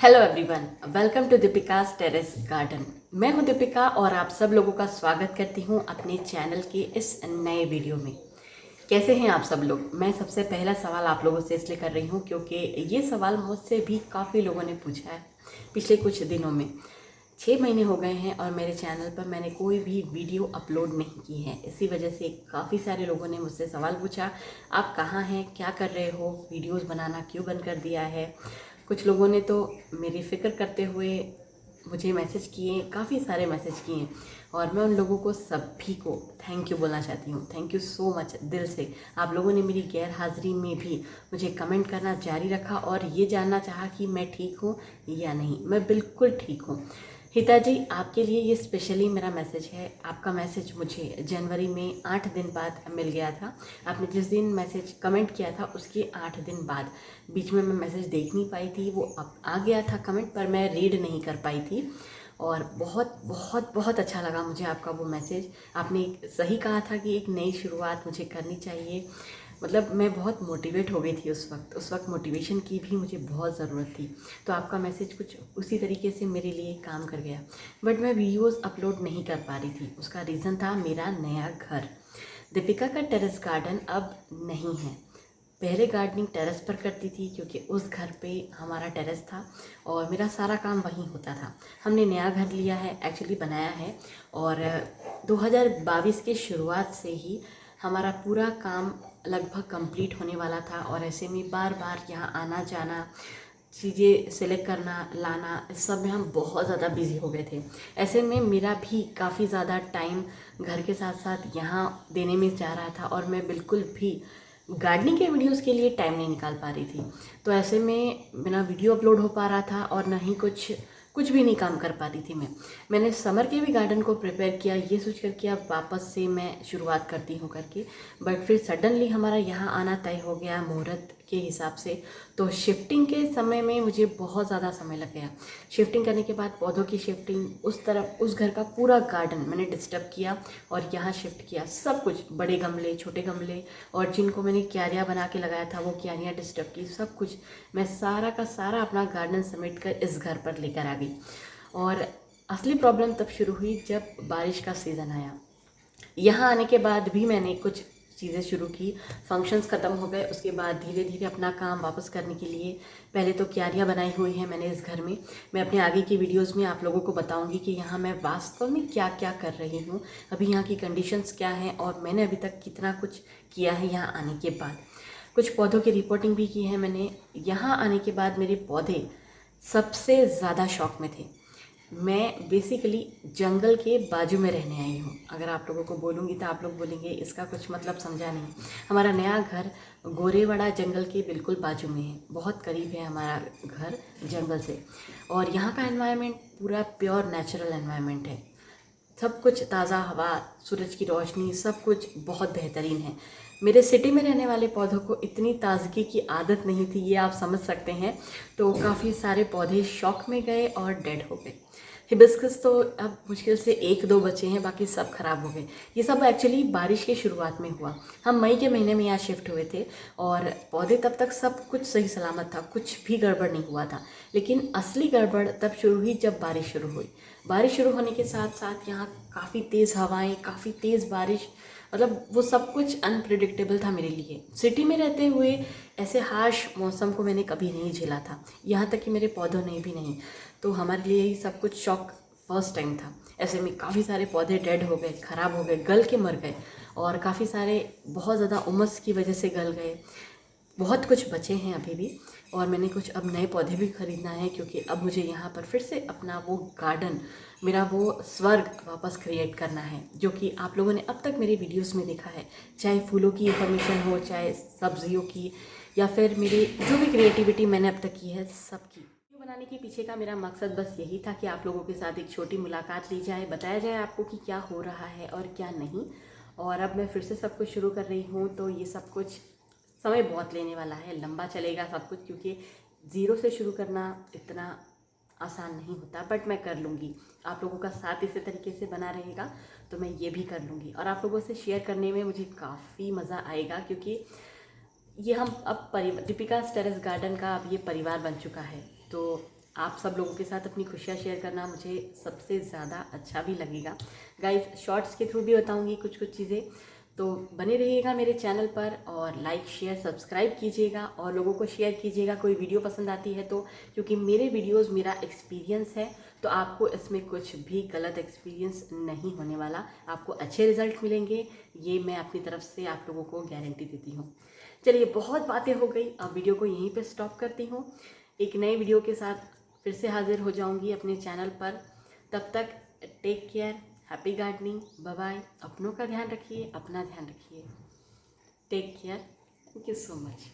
Hello everyone, welcome to Deepika's terrace garden. मैं हूं दीपिका और आप सब लोगों का स्वागत करती हूं अपने चैनल के इस नए वीडियो में। कैसे हैं आप सब लोग? मैं सबसे पहला सवाल आप लोगों से इसलिए कर रही हूं क्योंकि ये सवाल मुझसे भी काफ़ी लोगों ने पूछा है पिछले कुछ दिनों में। 6 महीने हो गए हैं और मेरे चैनल पर मैंने कोई भी वीडियो अपलोड नहीं की है। इसी वजह से काफ़ी सारे लोगों ने मुझसे सवाल पूछा, आप कहाँ हैं, क्या कर रहे हो, वीडियोस बनाना क्यों बंद कर दिया है। कुछ लोगों ने तो मेरी फ़िक्र करते हुए मुझे मैसेज किए, काफ़ी सारे मैसेज किए और मैं उन लोगों को सभी को थैंक यू बोलना चाहती हूँ। थैंक यू सो मच दिल से। आप लोगों ने मेरी गैर हाज़िरी में भी मुझे कमेंट करना जारी रखा और ये जानना चाहा कि मैं ठीक हूँ या नहीं। मैं बिल्कुल ठीक हूँ। हिता जी, आपके लिए ये स्पेशली मेरा मैसेज है। आपका मैसेज मुझे जनवरी में 8 दिन बाद मिल गया था। आपने जिस दिन मैसेज कमेंट किया था उसके 8 दिन बाद, बीच में मैं मैसेज देख नहीं पाई थी। वो अब आ गया था कमेंट पर मैं रीड नहीं कर पाई थी और बहुत बहुत बहुत अच्छा लगा मुझे आपका वो मैसेज। आपने सही कहा था कि एक नई शुरुआत मुझे करनी चाहिए। मतलब मैं बहुत मोटिवेट हो गई थी उस वक्त मोटिवेशन की भी मुझे बहुत ज़रूरत थी। तो आपका मैसेज कुछ उसी तरीके से मेरे लिए काम कर गया। बट मैं वीडियोस अपलोड नहीं कर पा रही थी। उसका रीज़न था मेरा नया घर। दीपिका का टेरेस गार्डन अब नहीं है। पहले गार्डनिंग टेरेस पर करती थी क्योंकि उस घर पे हमारा टेरेस था और मेरा सारा काम वहीं होता था। हमने नया घर लिया है, एक्चुअली बनाया है, और 2022 के शुरुआत से ही हमारा पूरा काम लगभग कंप्लीट होने वाला था और ऐसे में बार बार यहाँ आना जाना, चीज़ें सेलेक्ट करना, लाना, इस सब में हम बहुत ज़्यादा बिजी हो गए थे। ऐसे में मेरा भी काफ़ी ज़्यादा टाइम घर के साथ साथ यहाँ देने में जा रहा था और मैं बिल्कुल भी गार्डनिंग के वीडियोस के लिए टाइम नहीं निकाल पा रही थी। तो ऐसे में बिना वीडियो अपलोड हो पा रहा था और ना ही कुछ भी नहीं काम कर पा रही थी मैंने समर के भी गार्डन को प्रिपेयर किया ये सोच कर कि अब वापस से मैं शुरुआत करती हूँ करके। बट फिर सडनली हमारा यहाँ आना तय हो गया मुहूर्त के हिसाब से। तो शिफ्टिंग के समय में मुझे बहुत ज़्यादा समय लग गया। शिफ्टिंग करने के बाद पौधों की शिफ्टिंग, उस तरफ उस घर का पूरा गार्डन मैंने डिस्टर्ब किया और यहाँ शिफ्ट किया। सब कुछ, बड़े गमले, छोटे गमले, और जिनको मैंने क्यारियाँ बना के लगाया था वो क्यारियाँ डिस्टर्ब की। सब कुछ मैं सारा का सारा अपना गार्डन समेट कर इस घर पर लेकर आ गई। और असली प्रॉब्लम तब शुरू हुई जब बारिश का सीज़न आया। यहाँ आने के बाद भी मैंने कुछ चीज़ें शुरू की। फंक्शंस ख़त्म हो गए, उसके बाद धीरे धीरे अपना काम वापस करने के लिए पहले तो क्यारियाँ बनाई हुई हैं मैंने इस घर में। मैं अपने आगे की वीडियोस में आप लोगों को बताऊंगी कि यहाँ मैं वास्तव में क्या क्या कर रही हूँ, अभी यहाँ की कंडीशंस क्या हैं और मैंने अभी तक कितना कुछ किया है यहाँ आने के बाद। कुछ पौधों की रिपोर्टिंग भी की है मैंने। यहाँ आने के बाद मेरे पौधे सबसे ज़्यादा शौक में थे। मैं बेसिकली जंगल के बाजू में रहने आई हूँ। अगर आप लोगों को बोलूँगी तो आप लोग बोलेंगे इसका कुछ मतलब समझा नहीं। हमारा नया घर गोरेवाड़ा जंगल के बिल्कुल बाजू में है, बहुत करीब है हमारा घर जंगल से। और यहाँ का एनवायरनमेंट पूरा प्योर नेचुरल एनवायरनमेंट है। सब कुछ ताज़ा हवा, सूरज की रोशनी, सब कुछ बहुत बेहतरीन है। मेरे सिटी में रहने वाले पौधों को इतनी ताजगी की आदत नहीं थी, ये आप समझ सकते हैं। तो काफ़ी सारे पौधे शौक में गए और डेड हो गए। हिबिस्कस तो अब मुश्किल से 1-2 बचे हैं, बाकी सब खराब हो गए। ये सब एक्चुअली बारिश की शुरुआत में हुआ। हम मई के महीने में यहाँ शिफ्ट हुए थे और पौधे तब तक सब कुछ सही सलामत था, कुछ भी गड़बड़ नहीं हुआ था। लेकिन असली गड़बड़ तब शुरू हुई जब बारिश शुरू हुई। बारिश शुरू होने के साथ साथ यहाँ काफ़ी तेज़ हवाएं, काफ़ी तेज़ बारिश, मतलब वो सब कुछ अनप्रिडिक्टेबल था मेरे लिए। सिटी में रहते हुए ऐसे हार्श मौसम को मैंने कभी नहीं झेला था, यहाँ तक कि मेरे पौधों ने भी नहीं। तो हमारे लिए ही सब कुछ शॉक फर्स्ट टाइम था। ऐसे में काफ़ी सारे पौधे डेड हो गए, ख़राब हो गए, गल के मर गए, और काफ़ी सारे बहुत ज़्यादा उमस की वजह से गल गए। बहुत कुछ बचे हैं अभी भी, और मैंने कुछ अब नए पौधे भी ख़रीदना है क्योंकि अब मुझे यहाँ पर फिर से अपना वो गार्डन, मेरा वो स्वर्ग वापस क्रिएट करना है, जो कि आप लोगों ने अब तक मेरे वीडियोस में देखा है। चाहे फूलों की इन्फॉर्मेशन हो, चाहे सब्जियों की, या फिर मेरी जो भी क्रिएटिविटी मैंने अब तक की है सबकी। वीडियो बनाने के पीछे का मेरा मकसद बस यही था कि आप लोगों के साथ एक छोटी मुलाकात ली जाए, बताया जाए आपको कि क्या हो रहा है और क्या नहीं। और अब मैं फिर से सब कुछ शुरू कर रही हूँ, तो ये सब कुछ समय बहुत लेने वाला है, लंबा चलेगा सब कुछ, क्योंकि ज़ीरो से शुरू करना इतना आसान नहीं होता। बट मैं कर लूँगी। आप लोगों का साथ इसी तरीके से बना रहेगा तो मैं ये भी कर लूँगी, और आप लोगों से शेयर करने में मुझे काफ़ी मज़ा आएगा, क्योंकि ये हम अब दीपिका's टेरेस गार्डन का अब ये परिवार बन चुका है। तो आप सब लोगों के साथ अपनी खुशियाँ शेयर करना मुझे सबसे ज़्यादा अच्छा भी लगेगा। गाइस, शॉर्ट्स के थ्रू भी बताऊंगी कुछ कुछ चीज़ें, तो बने रहिएगा मेरे चैनल पर और लाइक शेयर सब्सक्राइब कीजिएगा और लोगों को शेयर कीजिएगा कोई वीडियो पसंद आती है तो, क्योंकि मेरे वीडियोस मेरा एक्सपीरियंस है, तो आपको इसमें कुछ भी गलत एक्सपीरियंस नहीं होने वाला, आपको अच्छे रिजल्ट मिलेंगे, ये मैं अपनी तरफ से आप लोगों को गारंटी देती हूँ। चलिए, बहुत बातें हो गई, अब वीडियो को यहीं पर स्टॉप करती हूँ। एक नए वीडियो के साथ फिर से हाजिर हो जाऊंगी अपने चैनल पर। तब तक take care, happy gardening, bye bye. अपनों का ध्यान रखिए, अपना ध्यान रखिए। Take care, thank you so much.